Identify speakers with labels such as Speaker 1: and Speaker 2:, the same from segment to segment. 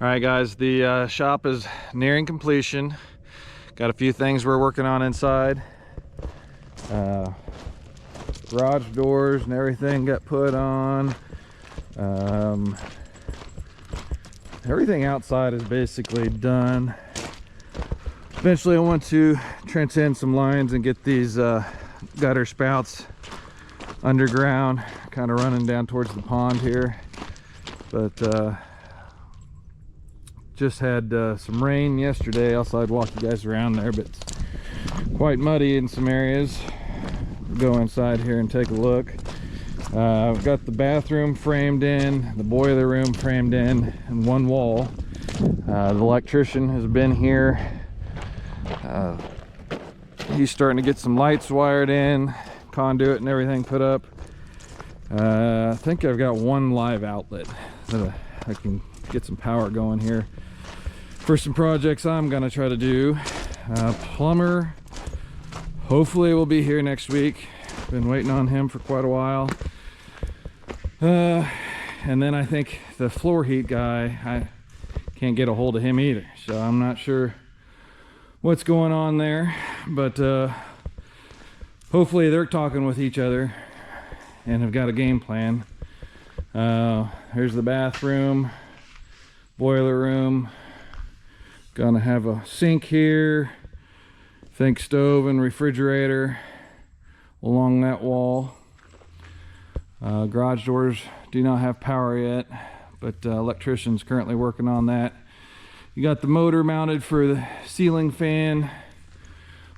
Speaker 1: All right, guys, the shop is nearing completion. Got a few things we're working on inside. Garage doors and everything got put on. Everything outside is basically done. Eventually I want to trench in some lines and get these gutter spouts underground, kind of running down towards the pond here. But just had some rain yesterday. Also, I'd walk you guys around there, but it's quite muddy in some areas. Go inside here and take a look. I've got the bathroom framed in, the boiler room framed in, and one wall. The electrician has been here. He's starting to get some lights wired in, conduit and everything put up. I think I've got one live outlet that I can get some power going here for some projects I'm gonna try to do. Plumber hopefully will be here next week. Been waiting on him for quite a while. And then I think the floor heat guy, I can't get a hold of him either, so I'm not sure what's going on there, but hopefully they're talking with each other and have got a game plan. Here's the bathroom, boiler room. Gonna have a sink here, think stove and refrigerator along that wall. Garage doors do not have power yet, but electrician's currently working on that. You got the motor mounted for the ceiling fan.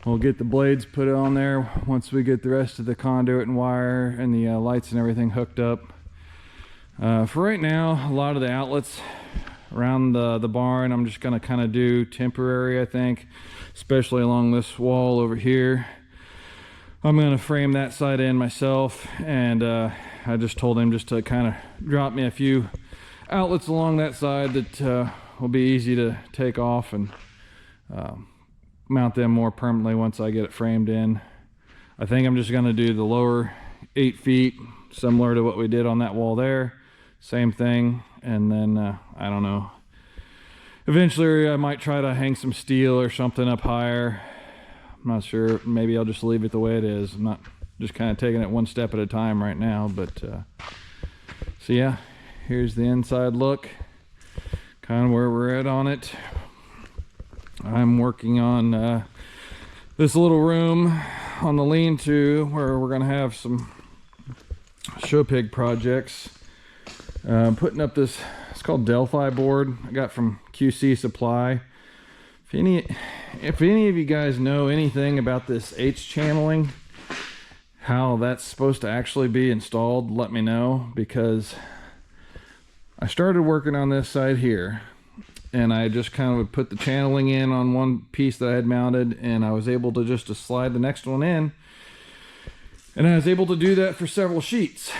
Speaker 1: We'll get the blades put on there once we get the rest of the conduit and wire and the lights and everything hooked up. For right now, a lot of the outlets around the barn, I'm just gonna kind of do temporary, I think, especially along this wall over here. I'm gonna frame that side in myself, and I just told him just to kind of drop me a few outlets along that side that will be easy to take off and mount them more permanently once I get it framed in. I think I'm just gonna do the lower 8 feet, similar to what we did on that wall there. Same thing, and then I don't know. Eventually I might try to hang some steel or something up higher. I'm not sure. Maybe I'll just leave it the way it is. I'm not just kind of taking it one step at a time right now, but so yeah, here's the inside look, kind of where we're at on it. I'm working on this little room on the lean-to where we're gonna have some show pig projects. Putting up this, it's called Delphi board I got from QC Supply. If any of you guys know anything about this H channeling, how that's supposed to actually be installed, let me know, because I started working on this side here and I just kind of would put the channeling in on one piece that I had mounted, and I was able to just slide the next one in, and I was able to do that for several sheets.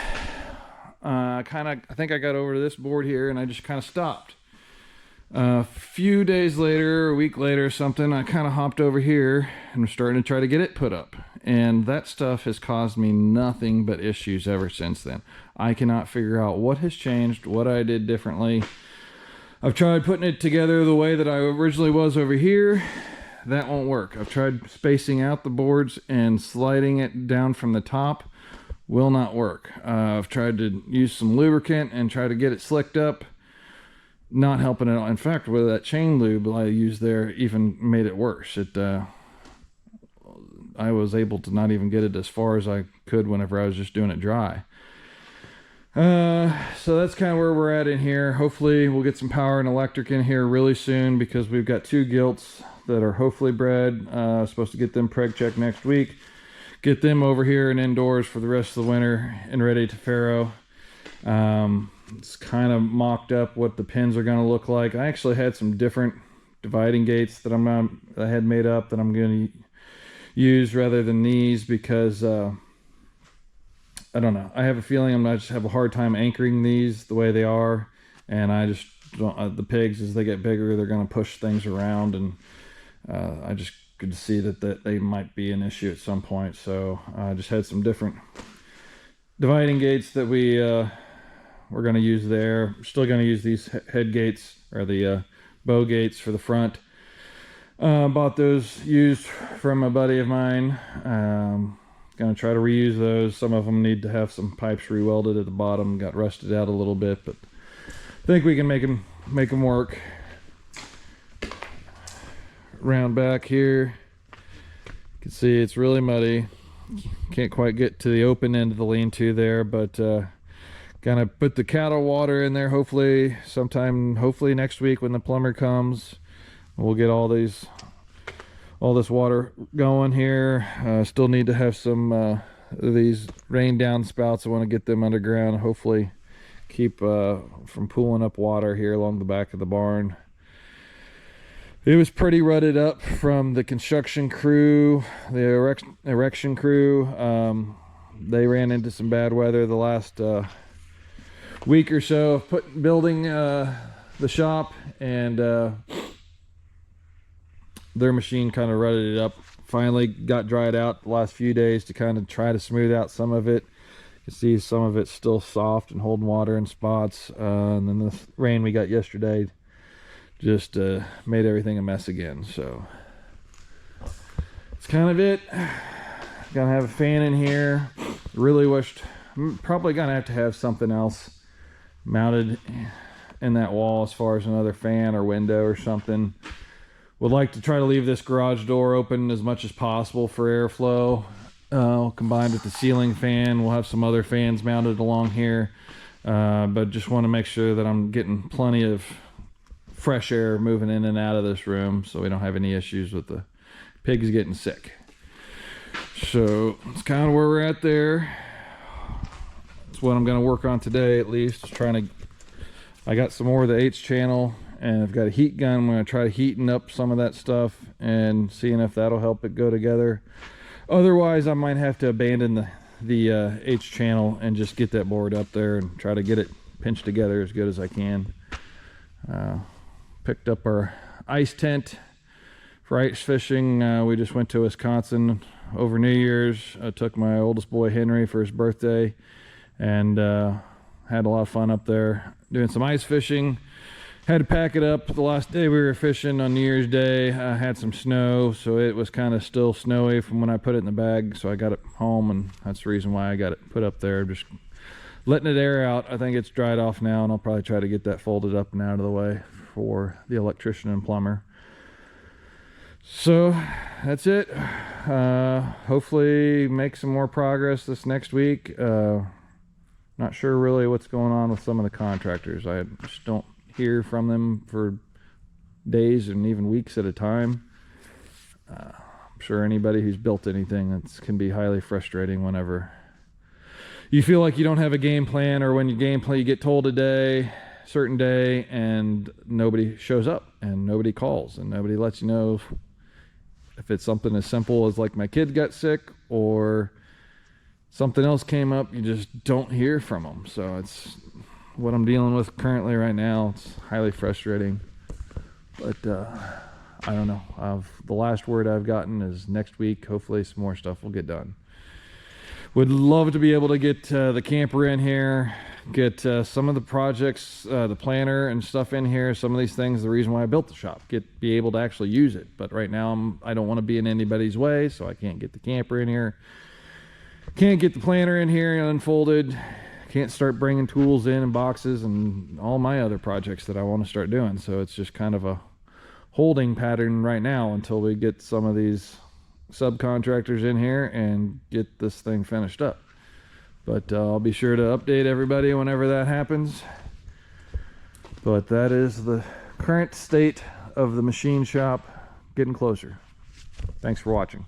Speaker 1: I think I got over to this board here and I just kind of stopped. A few days later, a week later or something, I kind of hopped over here and I'm starting to try to get it put up. And that stuff has caused me nothing but issues ever since then. I cannot figure out what has changed, what I did differently. I've tried putting it together the way that I originally was over here. That won't work. I've tried spacing out the boards and sliding it down from the top. Will not work. I've tried to use some lubricant and try to get it slicked up. Not helping at all. In fact, with that chain lube I used there even made it worse. I was able to not even get it as far as I could whenever I was just doing it dry. So that's kind of where we're at in here. Hopefully we'll get some power and electric in here really soon, because we've got 2 gilts that are hopefully bred. Supposed to get them preg checked next week. Get them over here and indoors for the rest of the winter and ready to farrow. It's kind of mocked up what the pins are going to look like. I actually had some different dividing gates that I had made up that I'm going to use rather than these, because I don't know. I have a feeling I'm going to just have a hard time anchoring these the way they are, and I just don't, the pigs, as they get bigger, they're going to push things around, and I just could see that they might be an issue at some point. So I just had some different dividing gates that we we're going to use there. We're still going to use these head gates, or the bow gates for the front. Bought those used from a buddy of mine. Gonna try to reuse those. Some of them need to have some pipes re-welded at the bottom, got rusted out a little bit, but I think we can make them work. Round back here, you can see it's really muddy. Can't quite get to the open end of the lean-to there, but gonna put the cattle water in there hopefully next week when the plumber comes. We'll get all this water going here. Still need to have some these rain down spouts. I want to get them underground, hopefully keep from pooling up water here along the back of the barn. It was pretty rutted up from the construction crew, the erection crew. They ran into some bad weather the last week or so of building the shop, and their machine kind of rutted it up. Finally got dried out the last few days to kind of try to smooth out some of it. You can see some of it's still soft and holding water in spots. And then the rain we got yesterday just made everything a mess again. So it's kind of it. Gonna have a fan in here. Really wished, I'm probably gonna have to have something else mounted in that wall as far as another fan or window or something. Would like to try to leave this garage door open as much as possible for airflow, combined with the ceiling fan. We'll have some other fans mounted along here, but just want to make sure that I'm getting plenty of fresh air moving in and out of this room so we don't have any issues with the pigs getting sick. So it's kind of where we're at there. That's what I'm going to work on today, at least. I got some more of the H channel, and I've got a heat gun. I'm going to try heating up some of that stuff and seeing if that'll help it go together. Otherwise, I might have to abandon the H channel and just get that board up there and try to get it pinched together as good as I can. Picked up our ice tent for ice fishing. We just went to Wisconsin over New Year's. I took my oldest boy Henry for his birthday, and had a lot of fun up there doing some ice fishing. Had to pack it up the last day we were fishing on New Year's Day. I had some snow, so it was kind of still snowy from when I put it in the bag, so I got it home, and that's the reason why I got it put up there, just letting it air out. I think it's dried off now, and I'll probably try to get that folded up and out of the way for the electrician and plumber. So that's it. Hopefully make some more progress this next week. Not sure really what's going on with some of the contractors. I just don't hear from them for days and even weeks at a time. I'm sure anybody who's built anything, that can be highly frustrating whenever you feel like you don't have a game plan, or when you game plan, you get told a certain day, and nobody shows up and nobody calls and nobody lets you know if it's something as simple as like my kid got sick or something else came up. You just don't hear from them. So it's what I'm dealing with currently right now. It's highly frustrating, but I don't know. The last word I've gotten is next week. Hopefully some more stuff will get done. Would love to be able to get the camper in here, get some of the projects, the planner and stuff in here. Some of these things, the reason why I built the shop, be able to actually use it. But right now I don't want to be in anybody's way, so I can't get the camper in here. Can't get the planner in here unfolded. Can't start bringing tools in and boxes and all my other projects that I want to start doing. So it's just kind of a holding pattern right now until we get some of these subcontractors in here and get this thing finished up. But I'll be sure to update everybody whenever that happens. But that is the current state of the machine shop, getting closer. Thanks for watching.